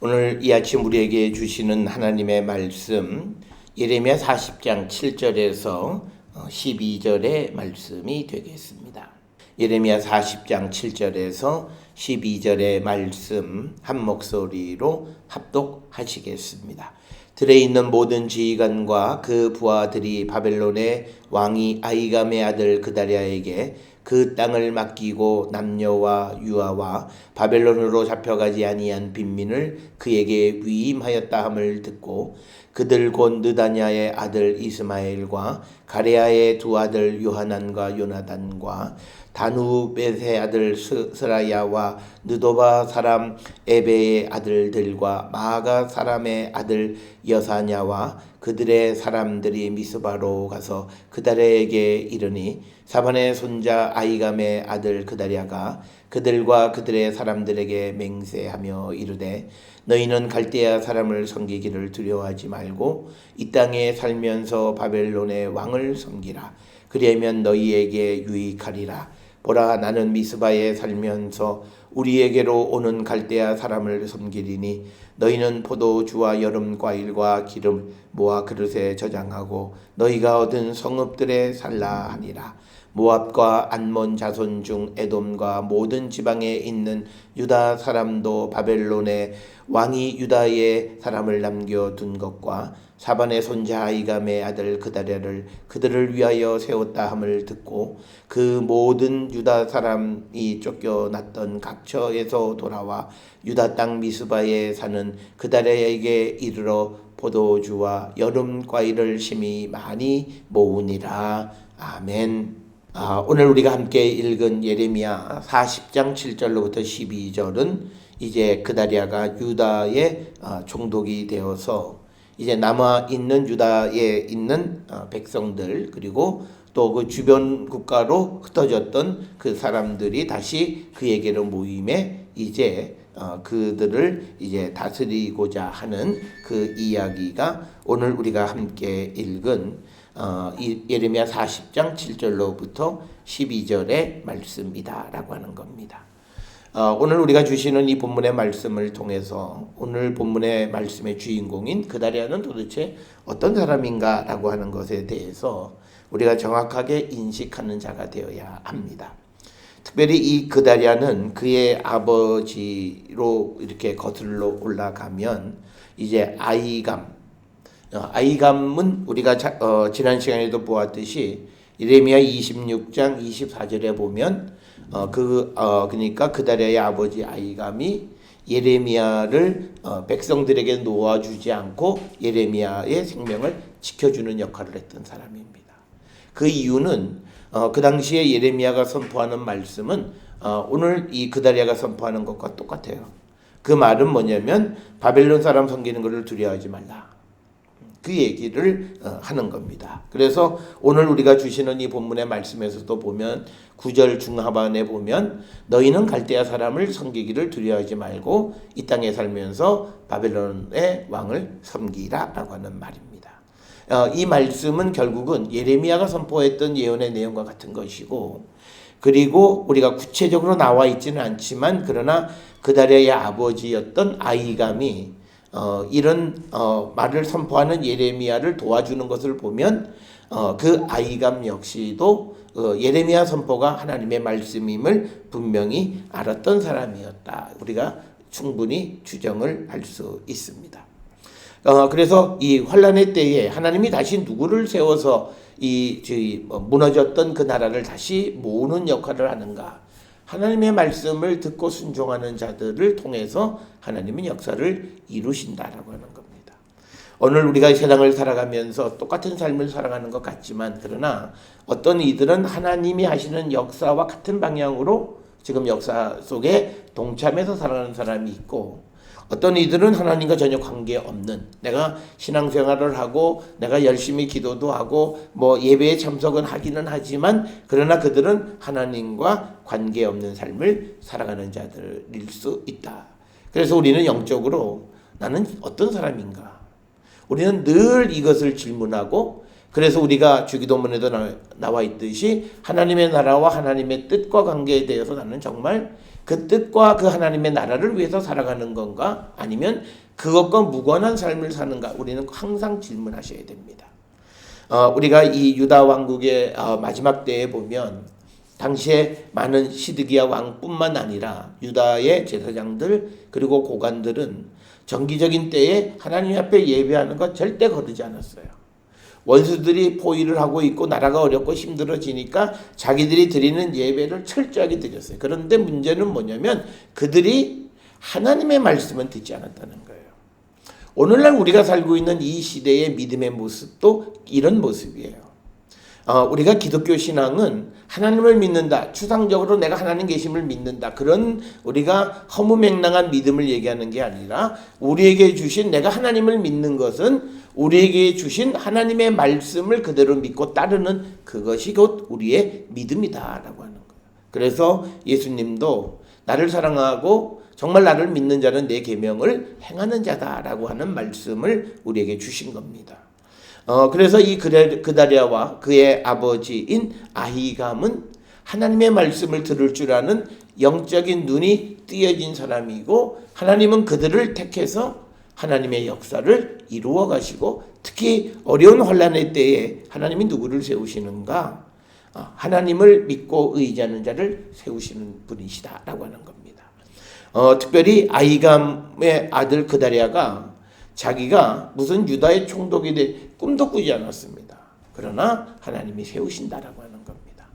오늘 이 아침 우리에게 주시는 하나님의 말씀 예레미야 40장 7절에서 12절의 말씀이 되겠습니다. 예레미야 40장 7절에서 12절의 말씀 한 목소리로 합독하시겠습니다. 들에 있는 모든 지휘관과 그 부하들이 바벨론의 왕이 아히감의 아들 그다랴에게 그 땅을 맡기고 남녀와 유아와 바벨론으로 잡혀가지 아니한 빈민을 그에게 위임하였다 함을 듣고 그들 곧 느다냐의 아들 이스마엘과 가레아의 두 아들 요하난과 요나단과 다누벳의 아들 스라야와 느도바 사람 에베의 아들들과 마아가 사람의 아들 여사냐와 그들의 사람들이 미스바로 가서 그다랴에게 이르니 사반의 손자 아히감의 아들 그다랴가 그들과 그들의 사람들에게 맹세하며 이르되 너희는 갈대아 사람을 섬기기를 두려워하지 말고 이 땅에 살면서 바벨론의 왕을 섬기라. 그리하면 너희에게 유익하리라. 보라, 나는 미스바에 살면서 우리에게로 오는 갈대아 사람을 섬기리니 너희는 포도주와 여름 과일과 기름 모아 그릇에 저장하고 너희가 얻은 성읍들에 살라 하니라. 모압과 안몬 자손 중 에돔과 모든 지방에 있는 유다 사람도 바벨론의 왕이 유다의 사람을 남겨둔 것과 사반의 손자 아히감의 아들 그다랴를 그들을 위하여 세웠다 함을 듣고 그 모든 유다 사람이 쫓겨났던 각처에서 돌아와 유다 땅 미스바에 사는 그다랴에게 이르러 포도주와 여름 과일을 심히 많이 모으니라. 아멘. 오늘 우리가 함께 읽은 예레미야 40장 7절로부터 12절은 이제 그다랴가 유다의 총독이 되어서 이제 남아있는 유다에 있는 백성들 그리고 또 그 주변 국가로 흩어졌던 그 사람들이 다시 그에게로 모임에 이제 그들을 이제 다스리고자 하는 그 이야기가 오늘 우리가 함께 읽은 예레미야 40장 7절로부터 12절의 말씀이다라고 하는 겁니다. 오늘 우리가 주시는 이 본문의 말씀을 통해서 오늘 본문의 말씀의 주인공인 그다랴는 도대체 어떤 사람인가라고 하는 것에 대해서 우리가 정확하게 인식하는 자가 되어야 합니다. 특별히 이 그다랴는 그의 아버지로 이렇게 거슬러 올라가면 이제 아히감은 우리가 지난 시간에도 보았듯이 예레미야 26장 24절에 보면 그러니까 그다랴의 아버지 아히감이 예레미야를 백성들에게 놓아주지 않고 예레미야의 생명을 지켜주는 역할을 했던 사람입니다. 그 이유는 그 당시에 예레미야가 선포하는 말씀은 오늘 이 그다랴가 선포하는 것과 똑같아요. 그 말은 뭐냐면 바벨론 사람 섬기는 것을 두려워하지 말라. 그 얘기를 하는 겁니다. 그래서 오늘 우리가 주시는 이 본문의 말씀에서도 보면 9절 중하반에 보면 너희는 갈대아 사람을 섬기기를 두려워하지 말고 이 땅에 살면서 바벨론의 왕을 섬기라 라고 하는 말입니다. 이 말씀은 결국은 예레미야가 선포했던 예언의 내용과 같은 것이고 그리고 우리가 구체적으로 나와 있지는 않지만 그러나 그다랴의 아버지였던 아히감이 이런 말을 선포하는 예레미야를 도와주는 것을 보면 그 아히감 역시도 예레미야 선포가 하나님의 말씀임을 분명히 알았던 사람이었다. 우리가 충분히 추정을 할 수 있습니다. 그래서 이 환란의 때에 하나님이 다시 누구를 세워서 무너졌던 그 나라를 다시 모으는 역할을 하는가? 하나님의 말씀을 듣고 순종하는 자들을 통해서 하나님은 역사를 이루신다라고 하는 겁니다. 오늘 우리가 세상을 살아가면서 똑같은 삶을 살아가는 것 같지만 그러나 어떤 이들은 하나님이 하시는 역사와 같은 방향으로 지금 역사 속에 동참해서 살아가는 사람이 있고 어떤 이들은 하나님과 전혀 관계없는 내가 신앙생활을 하고 내가 열심히 기도도 하고 예배에 참석은 하기는 하지만 그러나 그들은 하나님과 관계없는 삶을 살아가는 자들일 수 있다. 그래서 우리는 영적으로 나는 어떤 사람인가? 우리는 늘 이것을 질문하고 그래서 우리가 주기도문에도 나와 있듯이 하나님의 나라와 하나님의 뜻과 관계에 대해서 나는 정말 그 뜻과 그 하나님의 나라를 위해서 살아가는 건가? 아니면 그것과 무관한 삶을 사는가? 우리는 항상 질문하셔야 됩니다. 우리가 이 유다 왕국의 마지막 때에 보면 당시에 많은 시드기야 왕뿐만 아니라 유다의 제사장들 그리고 고관들은 정기적인 때에 하나님 앞에 예배하는 것 절대 거르지 않았어요. 원수들이 포위를 하고 있고 나라가 어렵고 힘들어지니까 자기들이 드리는 예배를 철저하게 드렸어요. 그런데 문제는 뭐냐면 그들이 하나님의 말씀은 듣지 않았다는 거예요. 오늘날 우리가 살고 있는 이 시대의 믿음의 모습도 이런 모습이에요. 우리가 기독교 신앙은 하나님을 믿는다. 추상적으로 내가 하나님 계심을 믿는다. 그런 우리가 허무맹랑한 믿음을 얘기하는 게 아니라 우리에게 주신 내가 하나님을 믿는 것은 우리에게 주신 하나님의 말씀을 그대로 믿고 따르는 그것이 곧 우리의 믿음이다라고 하는 거예요. 그래서 예수님도 나를 사랑하고 정말 나를 믿는 자는 내 계명을 행하는 자다라고 하는 말씀을 우리에게 주신 겁니다. 그래서 이 그다랴와 그의 아버지인 아히감은 하나님의 말씀을 들을 줄 아는 영적인 눈이 띄어진 사람이고 하나님은 그들을 택해서 하나님의 역사를 이루어 가시고 특히 어려운 환난의 때에 하나님이 누구를 세우시는가? 하나님을 믿고 의지하는 자를 세우시는 분이시다라고 하는 겁니다. 특별히 아히감의 아들 그다랴가 자기가 무슨 유다의 총독이 될 꿈도 꾸지 않았습니다. 그러나 하나님이 세우신다라고 하는 겁니다.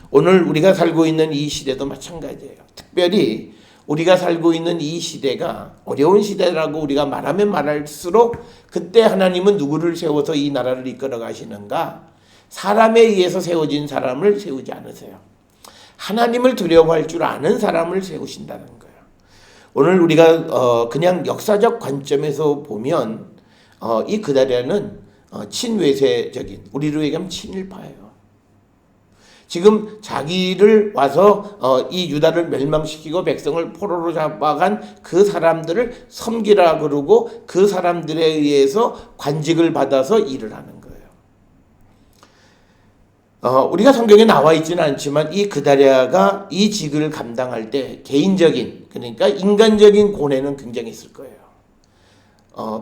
오늘 우리가 살고 있는 이 시대도 마찬가지예요. 특별히 우리가 살고 있는 이 시대가 어려운 시대라고 우리가 말하면 말할수록 그때 하나님은 누구를 세워서 이 나라를 이끌어 가시는가? 사람에 의해서 세워진 사람을 세우지 않으세요. 하나님을 두려워할 줄 아는 사람을 세우신다는 거예요. 오늘 우리가 그냥 역사적 관점에서 보면 이 그다랴는 친외세적인 우리로 얘기하면 친일파예요. 지금 자기를 와서 이 유다를 멸망시키고 백성을 포로로 잡아간 그 사람들을 섬기라 그러고 그 사람들에 의해서 관직을 받아서 일을 하는 거예요. 우리가 성경에 나와 있지는 않지만 이 그다랴가 이 직을 감당할 때 개인적인 그러니까 인간적인 고뇌는 굉장히 있을 거예요.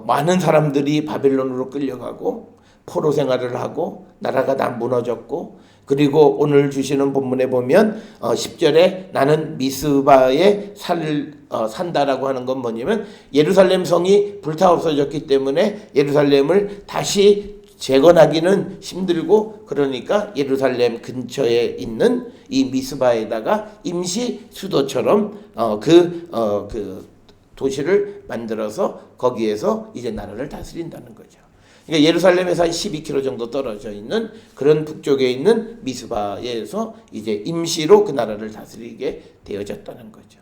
많은 사람들이 바벨론으로 끌려가고 포로 생활을 하고 나라가 다 무너졌고 그리고 오늘 주시는 본문에 보면 10절에 나는 미스바에 산다라고 하는 건 뭐냐면 예루살렘 성이 불타 없어졌기 때문에 예루살렘을 다시 재건하기는 힘들고 그러니까 예루살렘 근처에 있는 이 미스바에다가 임시 수도처럼 그 도시를 만들어서 거기에서 이제 나라를 다스린다는 거죠. 그러니까 예루살렘에서 한 12km 정도 떨어져 있는 그런 북쪽에 있는 미스바에서 이제 임시로 그 나라를 다스리게 되어졌다는 거죠.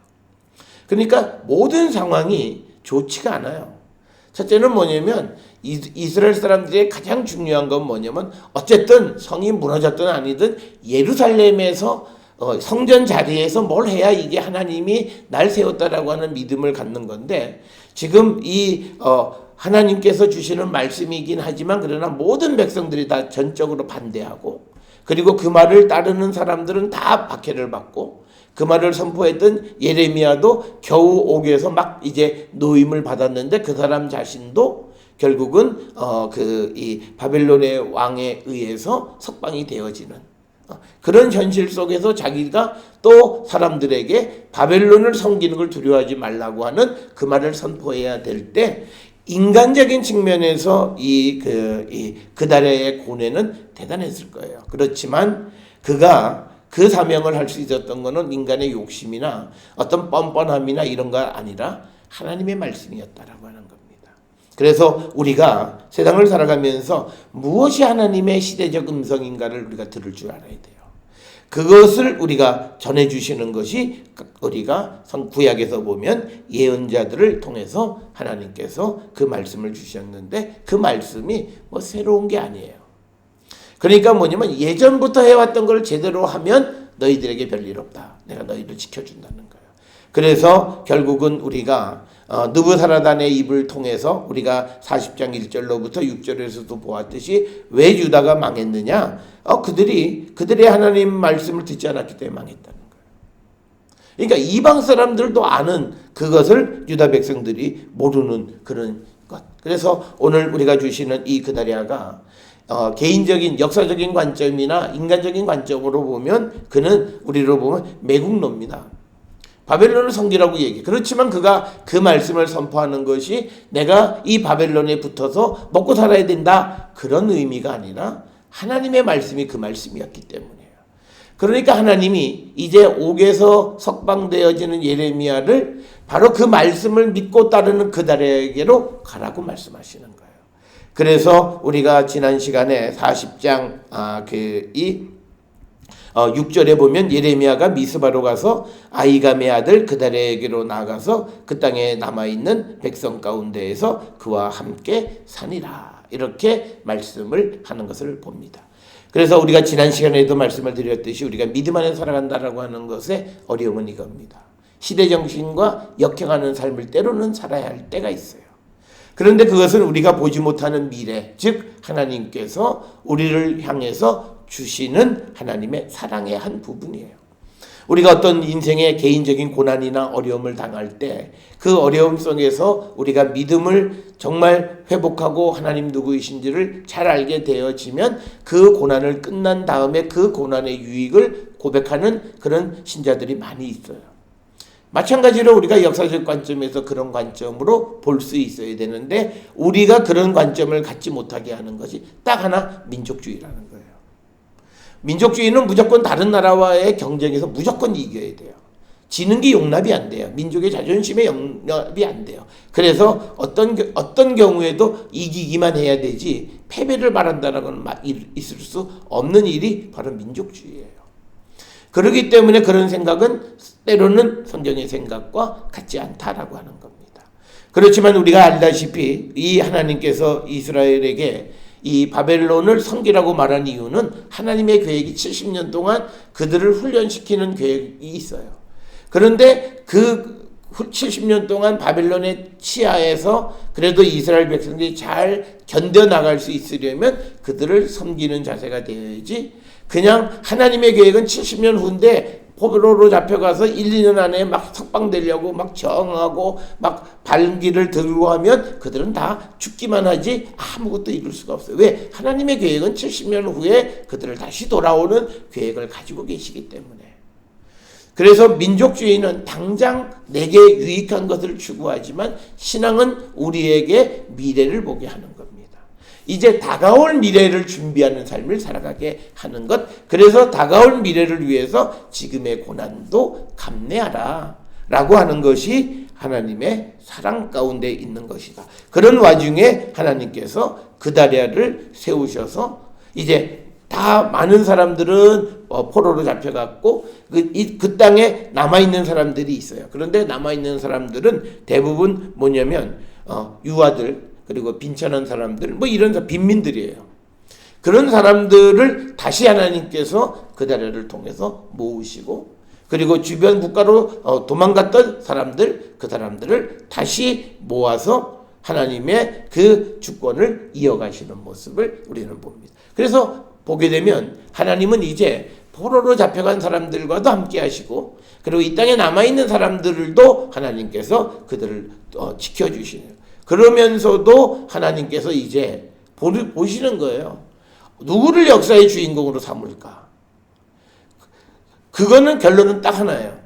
그러니까 모든 상황이 좋지가 않아요. 첫째는 뭐냐면 이스라엘 사람들의 가장 중요한 건 뭐냐면 어쨌든 성이 무너졌든 아니든 예루살렘에서 성전 자리에서 뭘 해야 이게 하나님이 날 세웠다라고 하는 믿음을 갖는 건데 지금 이 하나님께서 주시는 말씀이긴 하지만 그러나 모든 백성들이 다 전적으로 반대하고 그리고 그 말을 따르는 사람들은 다 박해를 받고 그 말을 선포했던 예레미야도 겨우 옥에서 막 이제 노임을 받았는데 그 사람 자신도 결국은 이 바벨론의 왕에 의해서 석방이 되어지는 그런 현실 속에서 자기가 또 사람들에게 바벨론을 섬기는 걸 두려워하지 말라고 하는 그 말을 선포해야 될 때 인간적인 측면에서 이 그다랴의 고뇌는 대단했을 거예요. 그렇지만 그가 그 사명을 할 수 있었던 것은 인간의 욕심이나 어떤 뻔뻔함이나 이런 거 아니라 하나님의 말씀이었다라고 하는 겁니다. 그래서 우리가 세상을 살아가면서 무엇이 하나님의 시대적 음성인가를 우리가 들을 줄 알아야 돼요. 그것을 우리가 전해주시는 것이 우리가 구약에서 보면 예언자들을 통해서 하나님께서 그 말씀을 주셨는데 그 말씀이 뭐 새로운 게 아니에요. 그러니까 뭐냐면 예전부터 해왔던 걸 제대로 하면 너희들에게 별일 없다. 내가 너희를 지켜준다는 거예요. 그래서 결국은 우리가 느부사라단의 입을 통해서 우리가 40장 1절로부터 6절에서도 보았듯이 왜 유다가 망했느냐? 그들의 하나님 말씀을 듣지 않았기 때문에 망했다는 거예요. 그러니까 이방 사람들도 아는 그것을 유다 백성들이 모르는 그런 것. 그래서 오늘 우리가 주시는 이 그다리아가 개인적인 역사적인 관점이나 인간적인 관점으로 보면 그는 우리로 보면 매국노입니다. 바벨론을 섬기라고 얘기해. 그렇지만 그가 그 말씀을 선포하는 것이 내가 이 바벨론에 붙어서 먹고 살아야 된다, 그런 의미가 아니라 하나님의 말씀이 그 말씀이었기 때문이에요. 그러니까 하나님이 이제 옥에서 석방되어지는 예레미야를 바로 그 말씀을 믿고 따르는 그달에게로 가라고 말씀하시는 거예요. 그래서 우리가 지난 시간에 40장 6절에 보면 예레미야가 미스바로 가서 아이감의 아들 그달에게로 나가서 그 땅에 남아있는 백성 가운데에서 그와 함께 사니라, 이렇게 말씀을 하는 것을 봅니다. 그래서 우리가 지난 시간에도 말씀을 드렸듯이 우리가 믿음 안에 살아간다라고 하는 것의 어려움은 이겁니다. 시대정신과 역행하는 삶을 때로는 살아야 할 때가 있어요. 그런데 그것은 우리가 보지 못하는 미래, 즉 하나님께서 우리를 향해서 주시는 하나님의 사랑의 한 부분이에요. 우리가 어떤 인생의 개인적인 고난이나 어려움을 당할 때 그 어려움 속에서 우리가 믿음을 정말 회복하고 하나님 누구이신지를 잘 알게 되어지면 그 고난을 끝난 다음에 그 고난의 유익을 고백하는 그런 신자들이 많이 있어요. 마찬가지로 우리가 역사적 관점에서 그런 관점으로 볼 수 있어야 되는데 우리가 그런 관점을 갖지 못하게 하는 것이 딱 하나 민족주의라는 거예요. 민족주의는 무조건 다른 나라와의 경쟁에서 무조건 이겨야 돼요. 지는 게 용납이 안 돼요. 민족의 자존심에 용납이 안 돼요. 그래서 어떤 경우에도 이기기만 해야 되지 패배를 바란다는 건 있을 수 없는 일이 바로 민족주의예요. 그렇기 때문에 그런 생각은 때로는 성경의 생각과 같지 않다라고 하는 겁니다. 그렇지만 우리가 알다시피 이 하나님께서 이스라엘에게 이 바벨론을 섬기라고 말한 이유는 하나님의 계획이 70년 동안 그들을 훈련시키는 계획이 있어요. 그런데 그 70년 동안 바벨론의 치하에서 그래도 이스라엘 백성들이 잘 견뎌나갈 수 있으려면 그들을 섬기는 자세가 되어야지, 그냥 하나님의 계획은 70년 후인데 포로로 잡혀가서 1, 2년 안에 막 석방되려고 막 저항하고 막 발기를 들고 하면 그들은 다 죽기만 하지 아무것도 이룰 수가 없어요. 왜? 하나님의 계획은 70년 후에 그들을 다시 돌아오는 계획을 가지고 계시기 때문에. 그래서 민족주의는 당장 내게 유익한 것을 추구하지만 신앙은 우리에게 미래를 보게 하는 겁니다. 이제 다가올 미래를 준비하는 삶을 살아가게 하는 것. 그래서 다가올 미래를 위해서 지금의 고난도 감내하라 라고 하는 것이 하나님의 사랑 가운데 있는 것이다. 그런 와중에 하나님께서 그다리아를 세우셔서 이제 다 많은 사람들은 포로로 잡혀갔고 그 땅에 남아있는 사람들이 있어요. 그런데 남아있는 사람들은 대부분 뭐냐면 유아들, 그리고 빈천한 사람들, 뭐 이런 빈민들이에요. 그런 사람들을 다시 하나님께서 그다리아를 통해서 모으시고, 그리고 주변 국가로 도망갔던 사람들, 그 사람들을 다시 모아서 하나님의 그 주권을 이어가시는 모습을 우리는 봅니다. 그래서 보게 되면 하나님은 이제 포로로 잡혀간 사람들과도 함께 하시고, 그리고 이 땅에 남아있는 사람들도 하나님께서 그들을 지켜주시는, 그러면서도 하나님께서 이제 보시는 거예요. 누구를 역사의 주인공으로 삼을까? 그거는 결론은 딱 하나예요.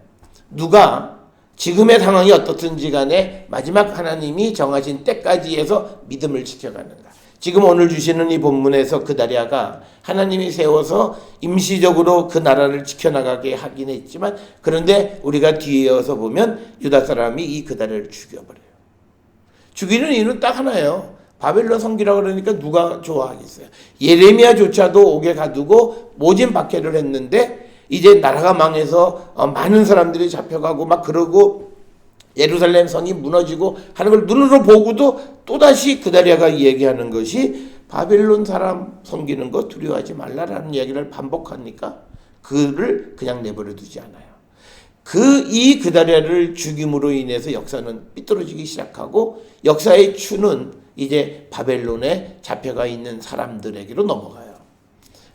누가 지금의 상황이 어떻든지 간에 마지막 하나님이 정하신 때까지 해서 믿음을 지켜가는가. 지금 오늘 주시는 이 본문에서 그다리아가 하나님이 세워서 임시적으로 그 나라를 지켜나가게 하긴 했지만, 그런데 우리가 뒤에 이어서 보면 유다 사람이 이 그다리아를 죽여버려요. 죽이는 이유는 딱 하나예요. 바벨론 섬기라고 그러니까 누가 좋아하겠어요. 예레미야조차도 옥에 가두고 모진 박해를 했는데 이제 나라가 망해서 많은 사람들이 잡혀가고 막 그러고 예루살렘 성이 무너지고 하는 걸 눈으로 보고도 또다시 그다리아가 얘기하는 것이 바벨론 사람 섬기는 거 두려워하지 말라라는 이야기를 반복하니까 그를 그냥 내버려 두지 않아요. 이 그다리아를 죽임으로 인해서 역사는 삐뚤어지기 시작하고 역사의 추는 이제 바벨론에 잡혀가 있는 사람들에게로 넘어가요.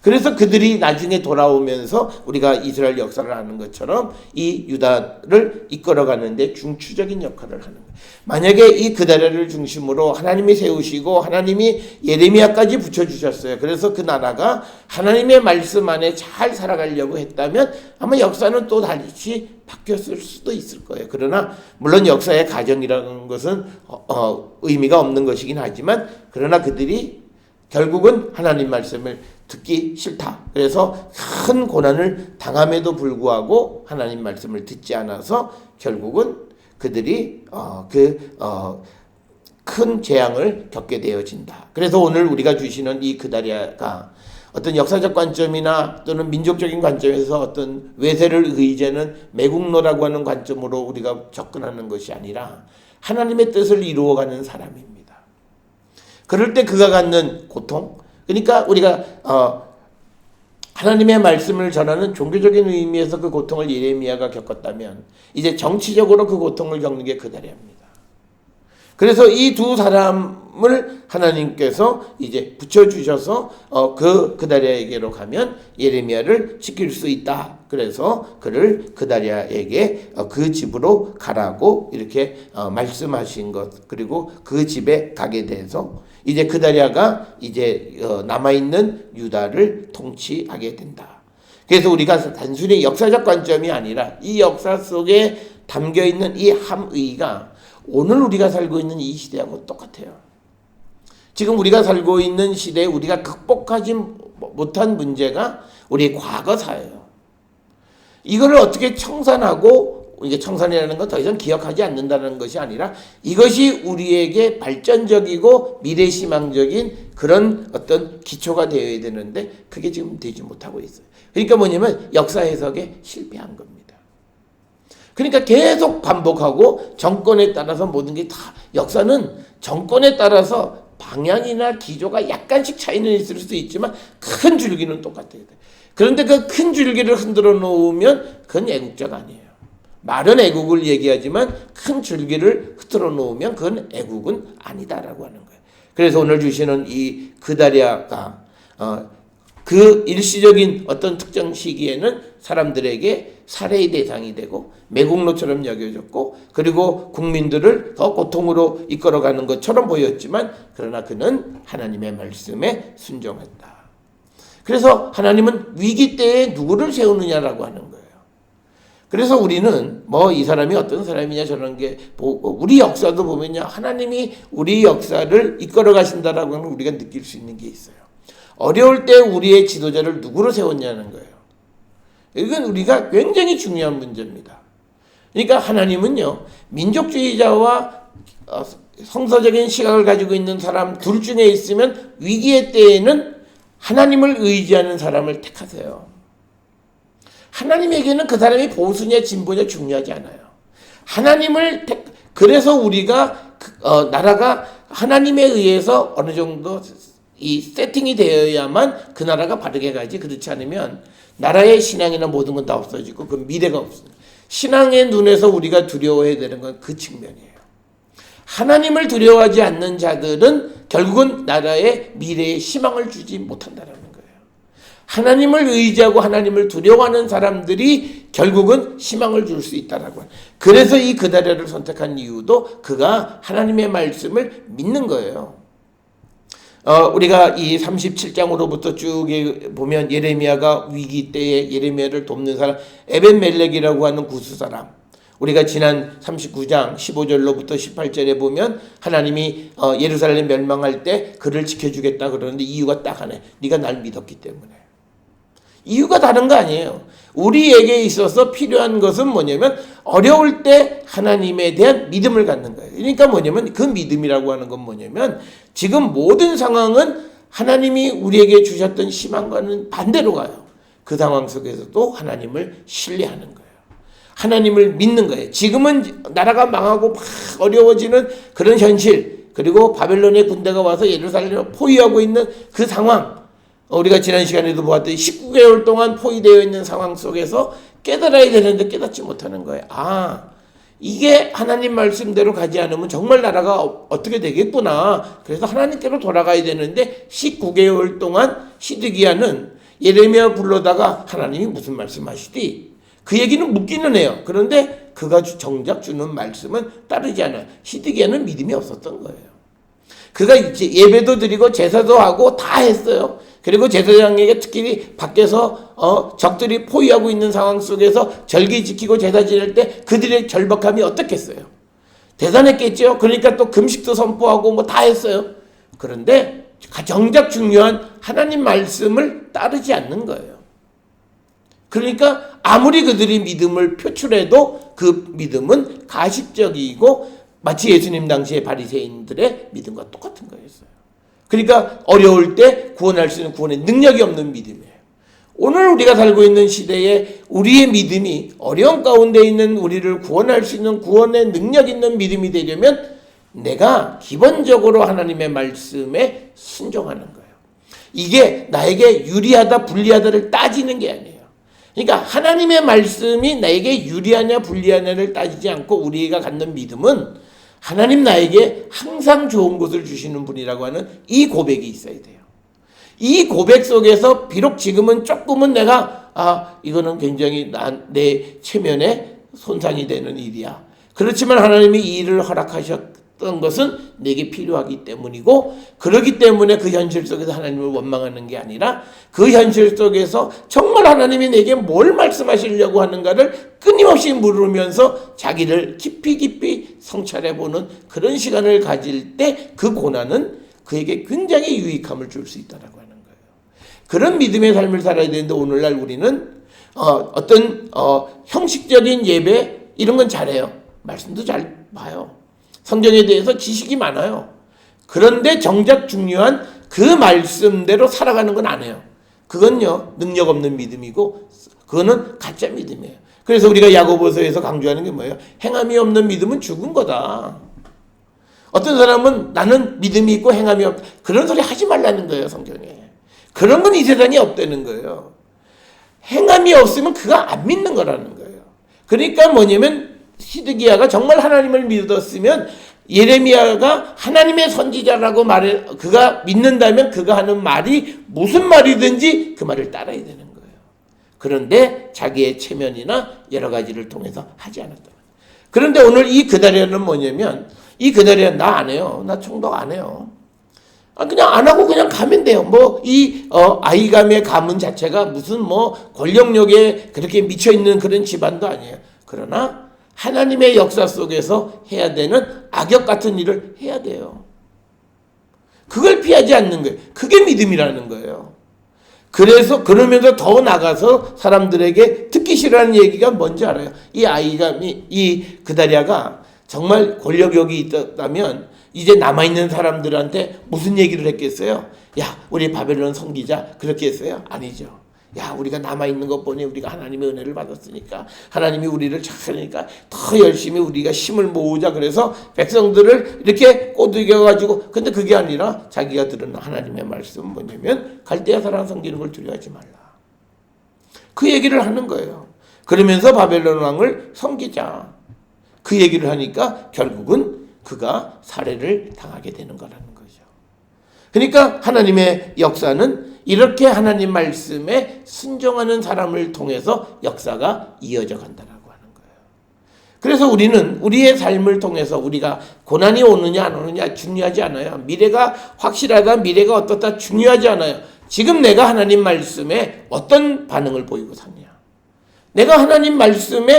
그래서 그들이 나중에 돌아오면서 우리가 이스라엘 역사를 아는 것처럼 이 유다를 이끌어가는데 중추적인 역할을 하는 거예요. 만약에 이 그다랴를 중심으로 하나님이 세우시고 하나님이 예레미야까지 붙여주셨어요. 그래서 그 나라가 하나님의 말씀 안에 잘 살아가려고 했다면 아마 역사는 또 다시 바뀌었을 수도 있을 거예요. 그러나 물론 역사의 가정이라는 것은 의미가 없는 것이긴 하지만 그러나 그들이 결국은 하나님 말씀을 듣기 싫다. 그래서 큰 고난을 당함에도 불구하고 하나님 말씀을 듣지 않아서 결국은 그들이 큰 재앙을 겪게 되어진다. 그래서 오늘 우리가 주시는 이 그다랴가 어떤 역사적 관점이나 또는 민족적인 관점에서 어떤 외세를 의지하는 매국노라고 하는 관점으로 우리가 접근하는 것이 아니라 하나님의 뜻을 이루어가는 사람입니다. 그럴 때 그가 갖는 고통, 그러니까 우리가 하나님의 말씀을 전하는 종교적인 의미에서 그 고통을 예레미야가 겪었다면 이제 정치적으로 그 고통을 겪는 게 그다랴입니다. 그래서 이 두 사람을 하나님께서 이제 붙여주셔서 그다랴에게로 가면 예레미야를 지킬 수 있다. 그래서 그를 그다랴에게 그 집으로 가라고 이렇게 말씀하신 것, 그리고 그 집에 가게 돼서 이제 그다랴가 이제 남아있는 유다를 통치하게 된다. 그래서 우리가 단순히 역사적 관점이 아니라 이 역사 속에 담겨있는 이 함의가 오늘 우리가 살고 있는 이 시대하고 똑같아요. 지금 우리가 살고 있는 시대에 우리가 극복하지 못한 문제가 우리의 과거사예요. 이거를 어떻게 청산하고, 이게 청산이라는 건 더 이상 기억하지 않는다는 것이 아니라 이것이 우리에게 발전적이고 미래시망적인 그런 어떤 기초가 되어야 되는데 그게 지금 되지 못하고 있어요. 그러니까 뭐냐면 역사 해석에 실패한 겁니다. 그러니까 계속 반복하고 정권에 따라서 모든 게 다, 역사는 정권에 따라서 방향이나 기조가 약간씩 차이는 있을 수도 있지만 큰 줄기는 똑같아야 돼. 그런데 그 큰 줄기를 흔들어 놓으면 그건 애국자가 아니에요. 말은 애국을 얘기하지만 큰 줄기를 흔들어 놓으면 그건 애국은 아니다라고 하는 거예요. 그래서 오늘 주시는 이 그다랴가 그 일시적인 어떤 특정 시기에는 사람들에게 살해의 대상이 되고 매국노처럼 여겨졌고 그리고 국민들을 더 고통으로 이끌어가는 것처럼 보였지만 그러나 그는 하나님의 말씀에 순종했다. 그래서 하나님은 위기 때에 누구를 세우느냐라고 하는 거예요. 그래서 우리는 뭐 이 사람이 어떤 사람이냐 저런 게 우리 역사도 보면요, 하나님이 우리 역사를 이끌어 가신다라고 하는 우리가 느낄 수 있는 게 있어요. 어려울 때 우리의 지도자를 누구로 세웠냐는 거예요. 이건 우리가 굉장히 중요한 문제입니다. 그러니까 하나님은요, 민족주의자와 성서적인 시각을 가지고 있는 사람 둘 중에 있으면 위기의 때에는 하나님을 의지하는 사람을 택하세요. 하나님에게는 그 사람이 보수냐 진보냐 중요하지 않아요. 그래서 우리가 나라가 하나님에 의해서 어느 정도 이 세팅이 되어야만 그 나라가 바르게 가지, 그렇지 않으면 나라의 신앙이나 모든 건 다 없어지고 그 미래가 없습니다. 신앙의 눈에서 우리가 두려워해야 되는 건 그 측면이에요. 하나님을 두려워하지 않는 자들은 결국은 나라의 미래에 희망을 주지 못한다는 거예요. 하나님을 의지하고 하나님을 두려워하는 사람들이 결국은 희망을 줄 수 있다라고 해요. 그래서 이 그다랴를 선택한 이유도 그가 하나님의 말씀을 믿는 거예요. 우리가 이 37장으로부터 쭉 보면 예레미야가 위기 때에 예레미야를 돕는 사람, 에벤멜렉이라고 하는 구스 사람. 우리가 지난 39장 15절로부터 18절에 보면 하나님이 예루살렘 멸망할 때 그를 지켜주겠다 그러는데 이유가 딱 하나, 네가 날 믿었기 때문에. 이유가 다른 거 아니에요. 우리에게 있어서 필요한 것은 뭐냐면 어려울 때 하나님에 대한 믿음을 갖는 거예요. 그러니까 뭐냐면 그 믿음이라고 하는 건 뭐냐면 지금 모든 상황은 하나님이 우리에게 주셨던 희망과는 반대로 가요. 그 상황 속에서도 하나님을 신뢰하는 거예요. 하나님을 믿는 거예요. 지금은 나라가 망하고 막 어려워지는 그런 현실, 그리고 바벨론의 군대가 와서 예루살렘을 포위하고 있는 그 상황, 우리가 지난 시간에도 보았더니 19개월 동안 포위되어 있는 상황 속에서 깨달아야 되는데 깨닫지 못하는 거예요. 이게 하나님 말씀대로 가지 않으면 정말 나라가 어떻게 되겠구나. 그래서 하나님께로 돌아가야 되는데 19개월 동안 시드기야는 예레미야 불러다가 하나님이 무슨 말씀하시디? 그 얘기는 묻기는 해요. 그런데 그가 정작 주는 말씀은 따르지 않아요. 시드기야는 믿음이 없었던 거예요. 그가 이제 예배도 드리고 제사도 하고 다 했어요. 그리고 제사장에게 특히 밖에서 적들이 포위하고 있는 상황 속에서 절기 지키고 제사 지낼 때 그들의 절박함이 어떻겠어요? 대단했겠죠. 그러니까 또 금식도 선포하고 뭐 다 했어요. 그런데 정작 중요한 하나님 말씀을 따르지 않는 거예요. 그러니까 아무리 그들이 믿음을 표출해도 그 믿음은 가식적이고 마치 예수님 당시의 바리새인들의 믿음과 똑같은 거였어요. 그러니까 어려울 때 구원할 수 있는 구원의 능력이 없는 믿음이에요. 오늘 우리가 살고 있는 시대에 우리의 믿음이 어려운 가운데 있는 우리를 구원할 수 있는 구원의 능력 있는 믿음이 되려면 내가 기본적으로 하나님의 말씀에 순종하는 거예요. 이게 나에게 유리하다 불리하다를 따지는 게 아니에요. 그러니까 하나님의 말씀이 나에게 유리하냐 불리하냐를 따지지 않고 우리가 갖는 믿음은 하나님 나에게 항상 좋은 것을 주시는 분이라고 하는 이 고백이 있어야 돼요. 이 고백 속에서 비록 지금은 조금은 내가 이거는 굉장히 내 체면에 손상이 되는 일이야. 그렇지만 하나님이 이 일을 허락하셨던 것은 내게 필요하기 때문이고 그렇기 때문에 그 현실 속에서 하나님을 원망하는 게 아니라 그 현실 속에서 정말 하나님이 내게 뭘 말씀하시려고 하는가를 끊임없이 물으면서 자기를 깊이 성찰해보는 그런 시간을 가질 때 그 고난은 그에게 굉장히 유익함을 줄 수 있다는 거예요. 그런 믿음의 삶을 살아야 되는데 오늘날 우리는 어떤 형식적인 예배 이런 건 잘해요. 말씀도 잘 봐요. 성경에 대해서 지식이 많아요. 그런데 정작 중요한 그 말씀대로 살아가는 건 안 해요. 그건요 능력 없는 믿음이고 그거는 가짜 믿음이에요. 그래서 우리가 야고보서에서 강조하는 게 뭐예요? 행함이 없는 믿음은 죽은 거다. 어떤 사람은 나는 믿음이 있고 행함이 없다. 그런 소리 하지 말라는 거예요. 성경에. 그런 건 이 세상에 없다는 거예요. 행함이 없으면 그가 안 믿는 거라는 거예요. 그러니까 뭐냐면 시드기야가 정말 하나님을 믿었으면 예레미야가 하나님의 선지자라고 그가 믿는다면 그가 하는 말이 무슨 말이든지 그 말을 따라야 되는 거예요. 그런데 자기의 체면이나 여러 가지를 통해서 하지 않았다. 그런데 오늘 이 그다리아는 뭐냐면 이 그다리아 나 안 해요. 나 총독 안 해요. 그냥 안 하고 그냥 가면 돼요. 아이감의 가문 자체가 무슨 권력력에 그렇게 미쳐있는 그런 집안도 아니에요. 그러나 하나님의 역사 속에서 해야 되는 악역 같은 일을 해야 돼요. 그걸 피하지 않는 거예요. 그게 믿음이라는 거예요. 그래서 그러면서 더 나가서 사람들에게 듣기 싫어하는 얘기가 뭔지 알아요? 이 그다리아가 정말 권력욕이 있었다면 이제 남아있는 사람들한테 무슨 얘기를 했겠어요? 야, 우리 바벨론 섬기자. 그렇게 했어요? 아니죠. 야, 우리가 남아있는 것 보니 우리가 하나님의 은혜를 받았으니까 하나님이 우리를 착하니까 더 열심히 우리가 힘을 모으자. 그래서 백성들을 이렇게 꼬드겨가지고 근데 그게 아니라 자기가 들은 하나님의 말씀은 뭐냐면 갈대아 사람 섬기는 걸 두려워하지 말라. 그 얘기를 하는 거예요. 그러면서 바벨론 왕을 섬기자. 그 얘기를 하니까 결국은 그가 살해를 당하게 되는 거라는 거죠. 그러니까 하나님의 역사는 이렇게 하나님 말씀에 순종하는 사람을 통해서 역사가 이어져 간다라고 하는 거예요. 그래서 우리는 우리의 삶을 통해서 우리가 고난이 오느냐 안 오느냐 중요하지 않아요. 미래가 확실하다 미래가 어떻다 중요하지 않아요. 지금 내가 하나님 말씀에 어떤 반응을 보이고 사느냐. 내가 하나님 말씀과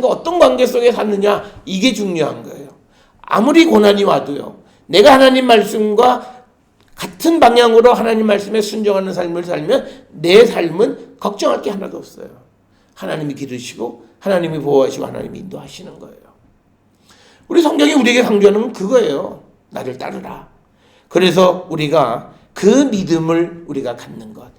어떤 관계 속에 사느냐 이게 중요한 거예요. 아무리 고난이 와도요. 내가 하나님 말씀과 같은 방향으로 하나님 말씀에 순종하는 삶을 살면 내 삶은 걱정할 게 하나도 없어요. 하나님이 기르시고 하나님이 보호하시고 하나님이 인도하시는 거예요. 우리 성경이 우리에게 강조하는 건 그거예요. 나를 따르라. 그래서 우리가 그 믿음을 우리가 갖는 것.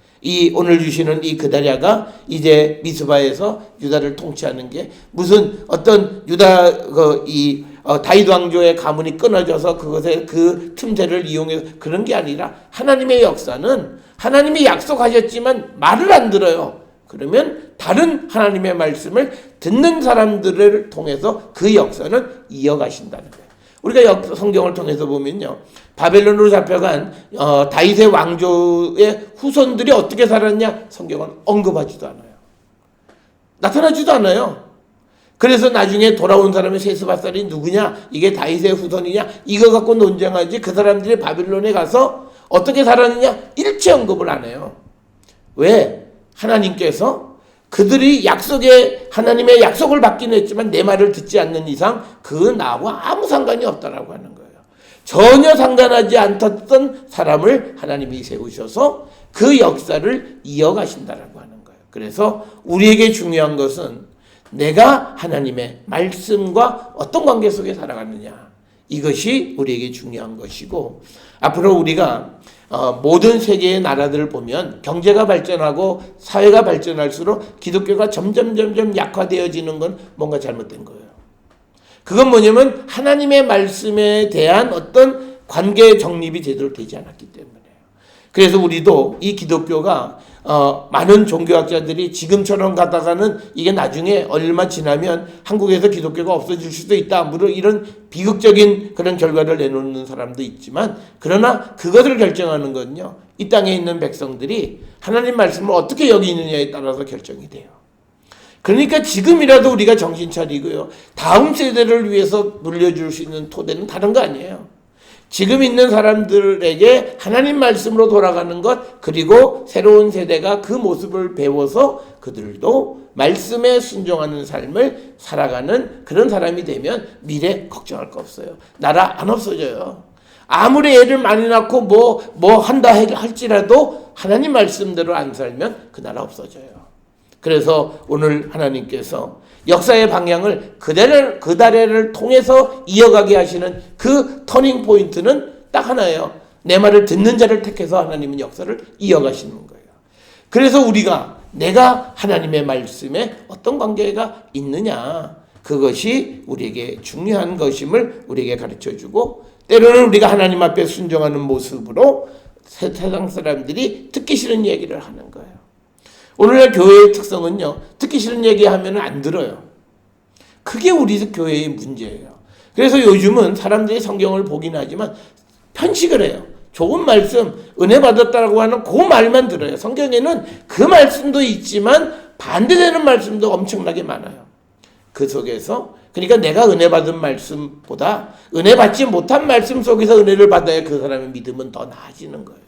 오늘 주시는 이 그다리아가 이제 미스바에서 유다를 통치하는 게 무슨 어떤 다윗 왕조의 가문이 끊어져서 그것에 그 틈새를 이용해서 그런 게 아니라 하나님의 역사는 하나님이 약속하셨지만 말을 안 들어요. 그러면 다른 하나님의 말씀을 듣는 사람들을 통해서 그 역사는 이어가신다는 거예요. 우리가 성경을 통해서 보면요, 바벨론으로 잡혀간 다윗의 왕조의 후손들이 어떻게 살았냐 성경은 언급하지도 않아요. 나타나지도 않아요. 그래서 나중에 돌아온 사람이 세스바살이 누구냐, 이게 다윗의 후손이냐, 이거 갖고 논쟁하지 그 사람들이 바벨론에 가서 어떻게 살았느냐 일체 언급을 안 해요. 왜? 하나님께서 그들이 하나님의 약속을 받기는 했지만 내 말을 듣지 않는 이상 그 나하고 아무 상관이 없다라고 하는 거예요. 전혀 상관하지 않던 사람을 하나님이 세우셔서 그 역사를 이어가신다라고 하는 거예요. 그래서 우리에게 중요한 것은 내가 하나님의 말씀과 어떤 관계 속에 살아가느냐, 이것이 우리에게 중요한 것이고, 앞으로 우리가 모든 세계의 나라들을 보면 경제가 발전하고 사회가 발전할수록 기독교가 점점 약화되어지는 건 뭔가 잘못된 거예요. 그건 뭐냐면 하나님의 말씀에 대한 어떤 관계 정립이 제대로 되지 않았기 때문에요. 그래서 우리도 이 기독교가 많은 종교학자들이 지금처럼 가다가는 이게 나중에 얼마 지나면 한국에서 기독교가 없어질 수도 있다, 물론 이런 비극적인 그런 결과를 내놓는 사람도 있지만, 그러나 그것을 결정하는 건요, 이 땅에 있는 백성들이 하나님 말씀을 어떻게 여기느냐에 따라서 결정이 돼요. 그러니까 지금이라도 우리가 정신 차리고요, 다음 세대를 위해서 물려줄 수 있는 토대는 다른 거 아니에요. 지금 있는 사람들에게 하나님 말씀으로 돌아가는 것, 그리고 새로운 세대가 그 모습을 배워서 그들도 말씀에 순종하는 삶을 살아가는 그런 사람이 되면 미래 걱정할 거 없어요. 나라 안 없어져요. 아무리 애를 많이 낳고 뭐 한다 할지라도 하나님 말씀대로 안 살면 그 나라 없어져요. 그래서 오늘 하나님께서 역사의 방향을 그 다래를 통해서 이어가게 하시는 그 터닝 포인트는 딱 하나예요. 내 말을 듣는 자를 택해서 하나님은 역사를 이어가시는 거예요. 그래서 우리가 내가 하나님의 말씀에 어떤 관계가 있느냐, 그것이 우리에게 중요한 것임을 우리에게 가르쳐주고, 때로는 우리가 하나님 앞에 순종하는 모습으로 세상 사람들이 듣기 싫은 얘기를 하는 거예요. 오늘날 교회의 특성은요, 듣기 싫은 얘기하면 안 들어요. 그게 우리 교회의 문제예요. 그래서 요즘은 사람들이 성경을 보긴 하지만 편식을 해요. 좋은 말씀, 은혜 받았다고 하는 그 말만 들어요. 성경에는 그 말씀도 있지만 반대되는 말씀도 엄청나게 많아요. 그 속에서, 그러니까 내가 은혜 받은 말씀보다 은혜 받지 못한 말씀 속에서 은혜를 받아야 그 사람의 믿음은 더 나아지는 거예요.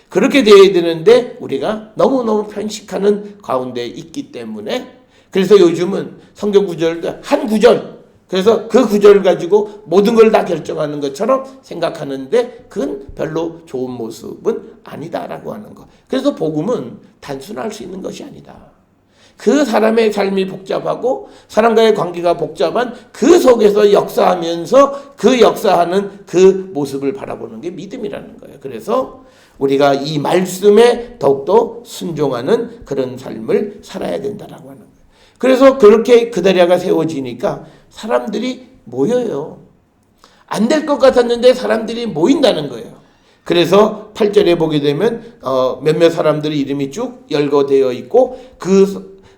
그렇게 되어야 되는데 우리가 너무너무 편식하는 가운데 있기 때문에, 그래서 요즘은 성경 구절도 한 구절, 그래서 그 구절 가지고 모든 걸 다 결정하는 것처럼 생각하는데 그건 별로 좋은 모습은 아니다라고 하는 거. 그래서 복음은 단순할 수 있는 것이 아니다. 그 사람의 삶이 복잡하고 사람과의 관계가 복잡한 그 속에서 역사하면서 그 역사하는 그 모습을 바라보는 게 믿음이라는 거예요. 그래서 우리가 이 말씀에 더욱더 순종하는 그런 삶을 살아야 된다라고 하는 거예요. 그래서 그렇게 그 다리가 세워지니까 사람들이 모여요. 안 될 것 같았는데 사람들이 모인다는 거예요. 그래서 8절에 보게 되면 몇몇 사람들의 이름이 쭉 열거되어 있고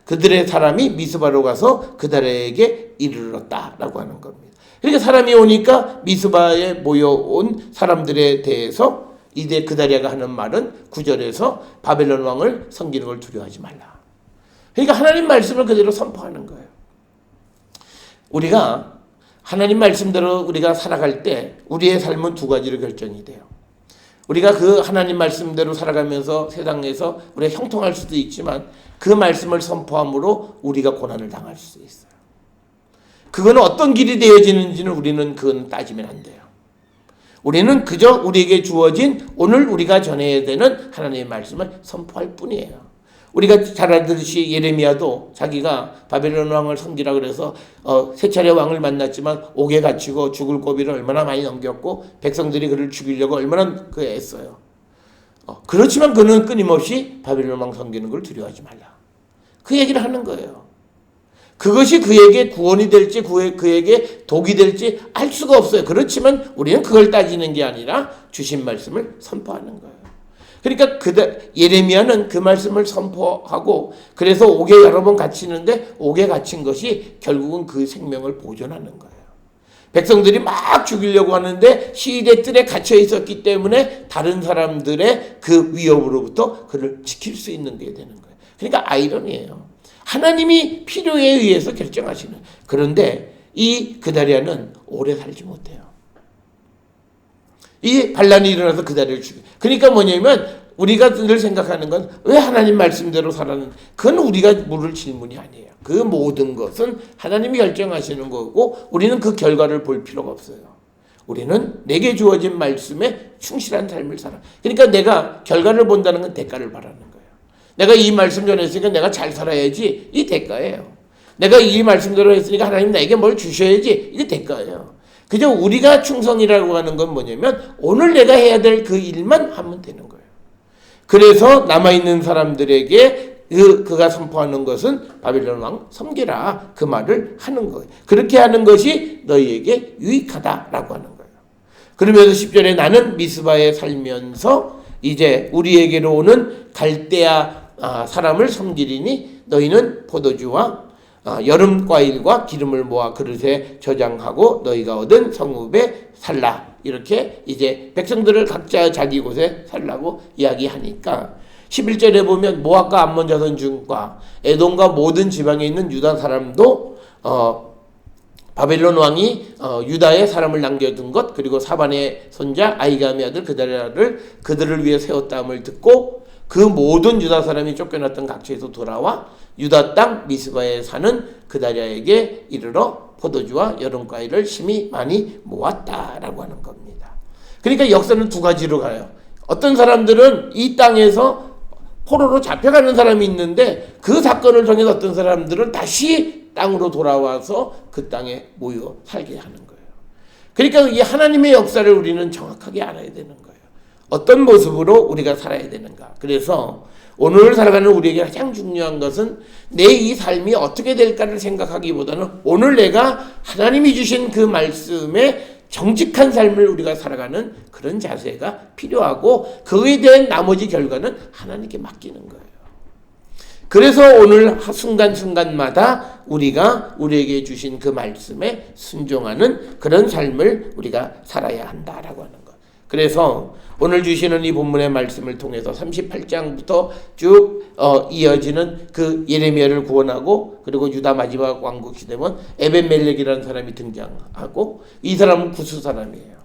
그들의 사람이 미스바로 가서 그 다리에게 이르렀다라고 하는 겁니다. 그러니까 사람이 오니까 미스바에 모여온 사람들에 대해서 이제 그다리아가 하는 말은 9절에서 바벨론 왕을 섬기는 걸 두려워하지 말라. 그러니까 하나님 말씀을 그대로 선포하는 거예요. 우리가 하나님 말씀대로 우리가 살아갈 때 우리의 삶은 두 가지로 결정이 돼요. 우리가 그 하나님 말씀대로 살아가면서 세상에서 우리가 형통할 수도 있지만 그 말씀을 선포함으로 우리가 고난을 당할 수 있어요. 그거는 어떤 길이 되어지는지는 우리는 그건 따지면 안 돼요. 우리는 그저 우리에게 주어진 오늘 우리가 전해야 되는 하나님의 말씀을 선포할 뿐이에요. 우리가 잘 알듯이 예레미야도 자기가 바벨론 왕을 섬기라 그래서 세 차례 왕을 만났지만 옥에 갇히고 죽을 고비를 얼마나 많이 넘겼고 백성들이 그를 죽이려고 얼마나 애써요. 그렇지만 그는 끊임없이 바벨론 왕 섬기는 걸 두려워하지 말라. 그 얘기를 하는 거예요. 그것이 그에게 구원이 될지 그에게 독이 될지 알 수가 없어요. 그렇지만 우리는 그걸 따지는 게 아니라 주신 말씀을 선포하는 거예요. 그러니까 예레미야는 그 말씀을 선포하고 그래서 옥에 여러 번 갇히는데 옥에 갇힌 것이 결국은 그 생명을 보존하는 거예요. 백성들이 막 죽이려고 하는데 시대 뜰에 갇혀 있었기 때문에 다른 사람들의 그 위협으로부터 그를 지킬 수 있는 게 되는 거예요. 그러니까 아이러니예요. 하나님이 필요에 의해서 결정하시는. 그런데 이 그다리아는 오래 살지 못해요. 이 반란이 일어나서 그다리아를 죽여. 그러니까 뭐냐면 우리가 늘 생각하는 건 왜 하나님 말씀대로 살았는? 그건 우리가 물을 질문이 아니에요. 그 모든 것은 하나님이 결정하시는 거고 우리는 그 결과를 볼 필요가 없어요. 우리는 내게 주어진 말씀에 충실한 삶을 살아. 그러니까 내가 결과를 본다는 건 대가를 바라는 거예요. 내가 이 말씀 전했으니까 내가 잘 살아야지. 이 대가예요. 내가 이 말씀대로 했으니까 하나님 나에게 뭘 주셔야지. 이게 대가예요. 그저 우리가 충성이라고 하는 건 뭐냐면 오늘 내가 해야 될 그 일만 하면 되는 거예요. 그래서 남아있는 사람들에게 그가 선포하는 것은 바벨론 왕 섬기라 그 말을 하는 거예요. 그렇게 하는 것이 너희에게 유익하다라고 하는 거예요. 그러면서 10절에 나는 미스바에 살면서 이제 우리에게로 오는 갈대아 사람을 섬기리니 너희는 포도주와 여름 과일과 기름을 모아 그릇에 저장하고 너희가 얻은 성읍에 살라. 이렇게 이제 백성들을 각자 자기 곳에 살라고 이야기하니까 11절에 보면 모압과 암몬 자손 중과 에돔과 모든 지방에 있는 유다 사람도 바벨론 왕이 유다에 사람을 남겨둔 것 그리고 사반의 손자 아이감의 아들 그다리아를 그들을 위해 세웠다함을 듣고 그 모든 유다 사람이 쫓겨났던 각지에서 돌아와 유다 땅 미스바에 사는 그다리아에게 이르러 포도주와 여름과일을 심히 많이 모았다라고 하는 겁니다. 그러니까 역사는 두 가지로 가요. 어떤 사람들은 이 땅에서 포로로 잡혀가는 사람이 있는데 그 사건을 통해서 어떤 사람들은 다시 땅으로 돌아와서 그 땅에 모여 살게 하는 거예요. 그러니까 이 하나님의 역사를 우리는 정확하게 알아야 되는 거예요. 어떤 모습으로 우리가 살아야 되는가. 그래서 오늘 살아가는 우리에게 가장 중요한 것은 내 이 삶이 어떻게 될까를 생각하기보다는 오늘 내가 하나님이 주신 그 말씀에 정직한 삶을 우리가 살아가는 그런 자세가 필요하고 그에 대한 나머지 결과는 하나님께 맡기는 거예요. 그래서 오늘 순간순간마다 우리가 우리에게 주신 그 말씀에 순종하는 그런 삶을 우리가 살아야 한다라고 하는 것. 그래서 오늘 주시는 이 본문의 말씀을 통해서 38장부터 쭉 이어지는 그 예레미야를 구원하고 그리고 유다 마지막 왕국 시대면 에벤멜렉이라는 사람이 등장하고 이 사람은 구스 사람이에요.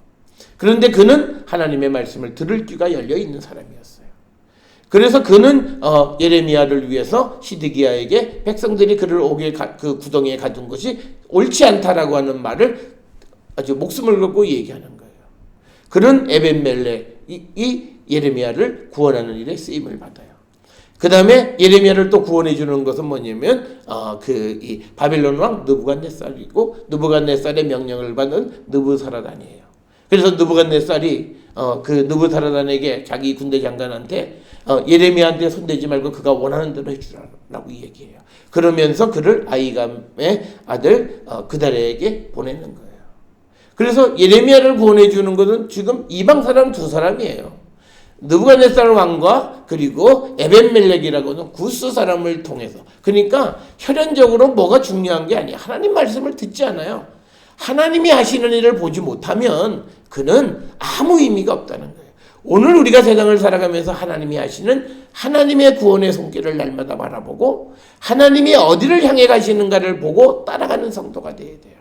그런데 그는 하나님의 말씀을 들을 귀가 열려 있는 사람이었어요. 그래서 그는 예레미야를 위해서 시드기야에게 백성들이 그를 옥에 그 구덩이에 가둔 것이 옳지 않다라고 하는 말을 아주 목숨을 걸고 얘기하는 거예요. 그는 에벤멜렉 이 예레미야를 구원하는 일에 쓰임을 받아요. 그 다음에 예레미야를 또 구원해 주는 것은 뭐냐면 이 바벨론 왕 느부갓네살이고 느부갓네살의 명령을 받은 느부사라단이에요. 그래서 느부갓네살이 그 느부사라단에게 자기 군대 장관한테 예레미야한테 손대지 말고 그가 원하는 대로 해주라고 얘기해요. 그러면서 그를 아이감의 아들 그다리아에게 보내는 거예요. 그래서 예레미야를 구원해 주는 것은 지금 이방 사람 두 사람이에요. 느부갓네살 왕과 그리고 에벤멜렉이라고 하는 구스 사람을 통해서. 그러니까 혈연적으로 뭐가 중요한 게 아니에요. 하나님 말씀을 듣지 않아요. 하나님이 하시는 일을 보지 못하면 그는 아무 의미가 없다는 거예요. 오늘 우리가 세상을 살아가면서 하나님이 하시는 하나님의 구원의 손길을 날마다 바라보고 하나님이 어디를 향해 가시는가를 보고 따라가는 성도가 되어야 돼요.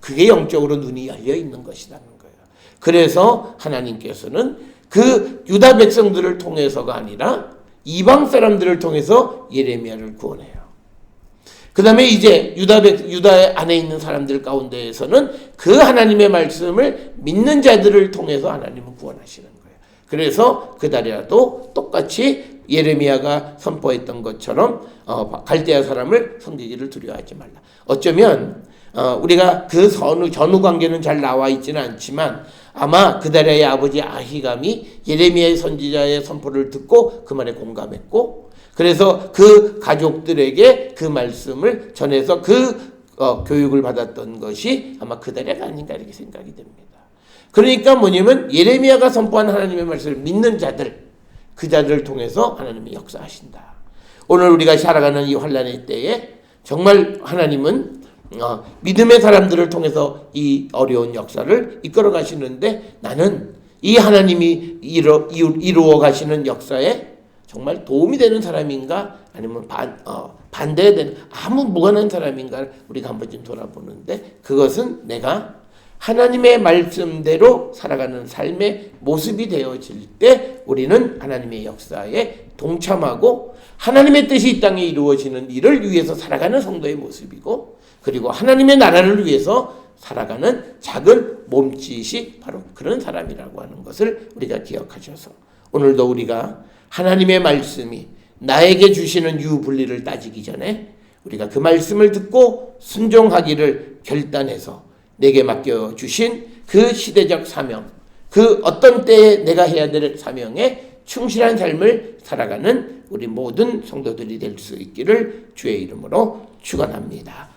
그게 영적으로 눈이 열려 있는 것이라는 거예요. 그래서 하나님께서는 그 유다 백성들을 통해서가 아니라 이방 사람들을 통해서 예레미야를 구원해요. 그 다음에 이제 유다 안에 있는 사람들 가운데에서는 그 하나님의 말씀을 믿는 자들을 통해서 하나님은 구원하시는 거예요. 그래서 그다리아도 똑같이 예레미야가 선포했던 것처럼 갈대아 사람을 섬기기를 두려워하지 말라. 어쩌면 우리가 그 전후 관계는 잘 나와 있지는 않지만 아마 그다리아의 아버지 아히감이 예레미야의 선지자의 선포를 듣고 그 말에 공감했고 그래서 그 가족들에게 그 말씀을 전해서 그 교육을 받았던 것이 아마 그다리아가 아닌가 이렇게 생각이 됩니다. 그러니까 뭐냐면 예레미야가 선포한 하나님의 말씀을 믿는 자들 그 자들을 통해서 하나님이 역사하신다. 오늘 우리가 살아가는 이 환난의 때에 정말 하나님은 믿음의 사람들을 통해서 이 어려운 역사를 이끌어 가시는데 나는 이 하나님이 이루어 가시는 역사에 정말 도움이 되는 사람인가 아니면 반대되는 아무 무관한 사람인가 우리가 한번 좀 돌아보는데 그것은 내가 하나님의 말씀대로 살아가는 삶의 모습이 되어질 때 우리는 하나님의 역사에 동참하고 하나님의 뜻이 이 땅에 이루어지는 일을 위해서 살아가는 성도의 모습이고 그리고 하나님의 나라를 위해서 살아가는 작은 몸짓이 바로 그런 사람이라고 하는 것을 우리가 기억하셔서 오늘도 우리가 하나님의 말씀이 나에게 주시는 유불리를 따지기 전에 우리가 그 말씀을 듣고 순종하기를 결단해서 내게 맡겨주신 그 시대적 사명, 그 어떤 때에 내가 해야 될 사명에 충실한 삶을 살아가는 우리 모든 성도들이 될 수 있기를 주의 이름으로 축원합니다.